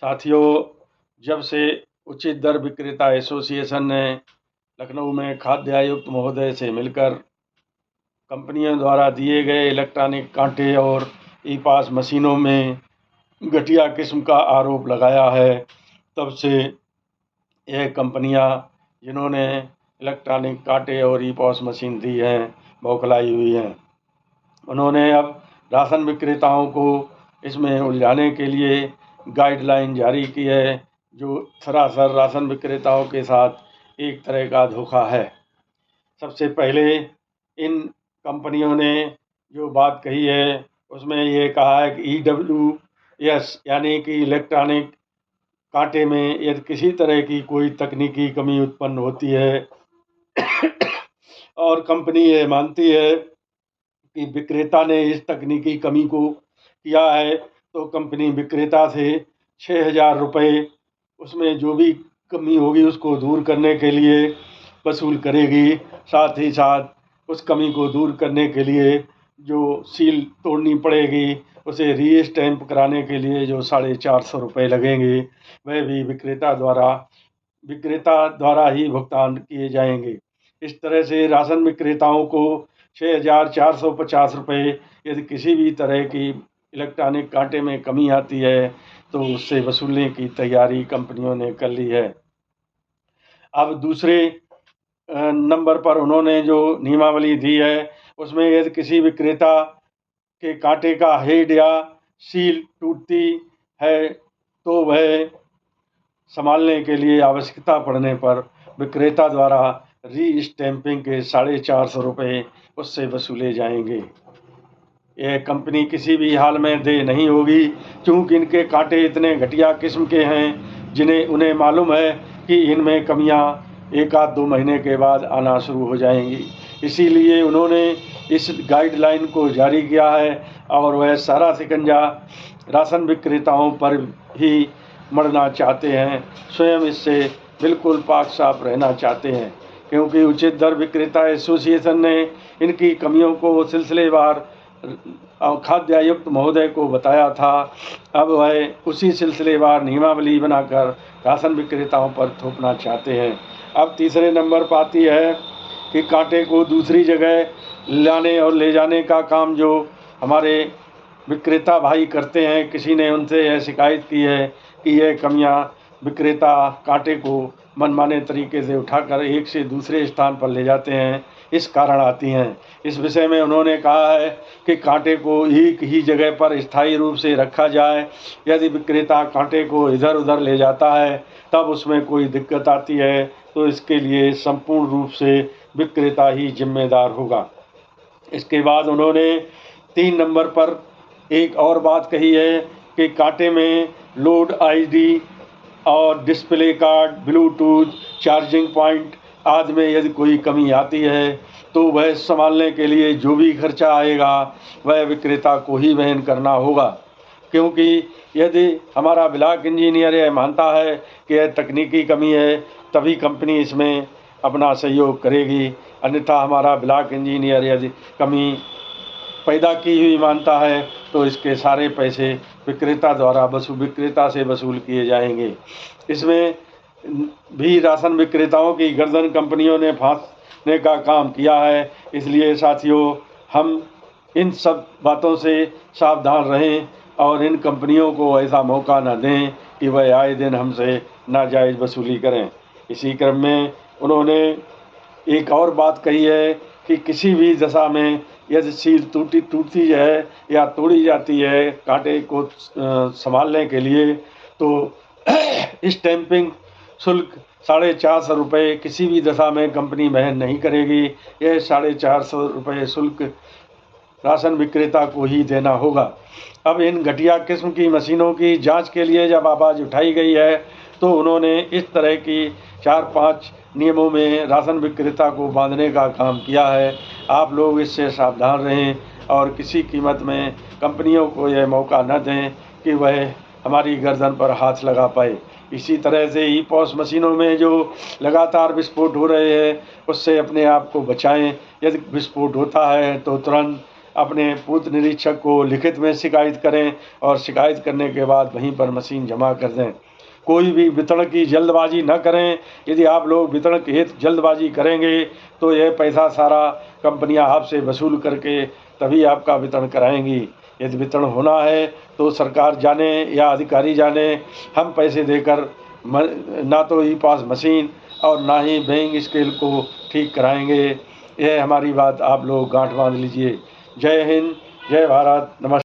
साथियों, जब से उचित दर विक्रेता एसोसिएशन ने लखनऊ में खाद्य आयुक्त महोदय से मिलकर कंपनियों द्वारा दिए गए इलेक्ट्रॉनिक कांटे और ई पास मशीनों में घटिया किस्म का आरोप लगाया है, तब से यह कंपनियां जिन्होंने इलेक्ट्रॉनिक कांटे और ई पास मशीन दी हैं बौखलाई हुई हैं। उन्होंने अब राशन विक्रेताओं को इसमें उलझाने के लिए गाइडलाइन जारी की है, जो सरासर राशन विक्रेताओं के साथ एक तरह का धोखा है। सबसे पहले इन कंपनियों ने जो बात कही है उसमें ये कहा है कि EWS यानी कि इलेक्ट्रॉनिक कांटे में यदि किसी तरह की कोई तकनीकी कमी उत्पन्न होती है और कंपनी ये मानती है कि विक्रेता ने इस तकनीकी कमी को किया है, तो कंपनी विक्रेता से 6,000 रुपये उसमें जो भी कमी होगी उसको दूर करने के लिए वसूल करेगी। साथ ही साथ उस कमी को दूर करने के लिए जो सील तोड़नी पड़ेगी, उसे री स्टैंप कराने के लिए जो 450 रुपये लगेंगे, वह भी विक्रेता द्वारा ही भुगतान किए जाएंगे। इस तरह से राशन विक्रेताओं को 6,450 रुपये यदि किसी भी तरह की इलेक्ट्रॉनिक कांटे में कमी आती है तो उससे वसूलने की तैयारी कंपनियों ने कर ली है। अब दूसरे नंबर पर उन्होंने जो नियमावली दी है उसमें यदि किसी विक्रेता के कांटे का हेड या सील टूटती है तो वह संभालने के लिए आवश्यकता पड़ने पर विक्रेता द्वारा री स्टैंपिंग के 450 रुपये उससे वसूले जाएंगे। यह कंपनी किसी भी हाल में दे नहीं होगी, क्योंकि इनके कांटे इतने घटिया किस्म के हैं जिन्हें उन्हें मालूम है कि इनमें कमियां 1-2 महीने के बाद आना शुरू हो जाएंगी। इसीलिए उन्होंने इस गाइडलाइन को जारी किया है और वह सारा शिकंजा राशन विक्रेताओं पर ही मढ़ना चाहते हैं। स्वयं इससे बिल्कुल पाक साफ रहना चाहते हैं, क्योंकि उचित दर विक्रेता एसोसिएशन ने इनकी कमियों को सिलसिलेवार खाद्य आयुक्त महोदय को बताया था। अब वह उसी सिलसिलेवार नियमावली बनाकर राशन विक्रेताओं पर थोपना चाहते हैं। अब तीसरे नंबर पर आती है कि कांटे को दूसरी जगह लाने और ले जाने का काम जो हमारे विक्रेता भाई करते हैं। किसी ने उनसे यह शिकायत की है कि यह कमियां विक्रेता कांटे को मनमाने तरीके से उठाकर एक से दूसरे स्थान पर ले जाते हैं, इस कारण आती हैं। इस विषय में उन्होंने कहा है कि कांटे को एक ही जगह पर स्थायी रूप से रखा जाए। यदि विक्रेता कांटे को इधर उधर ले जाता है तब उसमें कोई दिक्कत आती है तो इसके लिए संपूर्ण रूप से विक्रेता ही जिम्मेदार होगा। इसके बाद उन्होंने 3 नंबर पर एक और बात कही है कि कांटे में लोड आईडी और display card, Bluetooth, charging point आदि में यदि कोई कमी आती है तो वह संभालने के लिए जो भी खर्चा आएगा वह विक्रेता को ही वहन करना होगा, क्योंकि यदि हमारा ब्लॉक इंजीनियर यह मानता है कि यह तकनीकी कमी है तभी कंपनी इसमें अपना सहयोग करेगी, अन्यथा हमारा ब्लॉक इंजीनियर यदि कमी पैदा की हुई मानता है तो इसके सारे पैसे विक्रेता से वसूल किए जाएंगे। इसमें भी राशन विक्रेताओं की गर्दन कंपनियों ने फांसने का काम किया है। इसलिए साथियों, हम इन सब बातों से सावधान रहें और इन कंपनियों को ऐसा मौका न दें कि वह आए दिन हमसे नाजायज़ वसूली करें। इसी क्रम में उन्होंने एक और बात कही है कि किसी भी दशा में यदि सील टूटती है या तोड़ी जाती है कांटे को संभालने के लिए तो स्टैंपिंग शुल्क 450 रुपये किसी भी दशा में कंपनी वहन नहीं करेगी। यह 450 रुपये शुल्क राशन विक्रेता को ही देना होगा। अब इन घटिया किस्म की मशीनों की जांच के लिए जब आवाज़ उठाई गई है तो उन्होंने इस तरह की 4-5 नियमों में राशन विक्रेता को बांधने का काम किया है। आप लोग इससे सावधान रहें और किसी कीमत में कंपनियों को यह मौका न दें कि वह हमारी गर्दन पर हाथ लगा पाए। इसी तरह से ई पॉस मशीनों में जो लगातार विस्फोट हो रहे हैं उससे अपने आप को बचाएं। यदि विस्फोट होता है तो तुरंत अपने बूथ निरीक्षक को लिखित में शिकायत करें और शिकायत करने के बाद वहीं पर मशीन जमा कर दें। कोई भी वितरण की जल्दबाजी न करें। यदि आप लोग वितरण के हेतु जल्दबाजी करेंगे तो यह पैसा सारा कंपनियां आपसे वसूल करके तभी आपका वितरण कराएंगी। यदि वितरण होना है तो सरकार जाने या अधिकारी जाने, हम पैसे देकर ना तो ई पास मशीन और ना ही वेइंग स्केल को ठीक कराएंगे। यह हमारी बात आप लोग गांठ बांध लीजिए। जय हिंद, जय भारत, नमस्कार।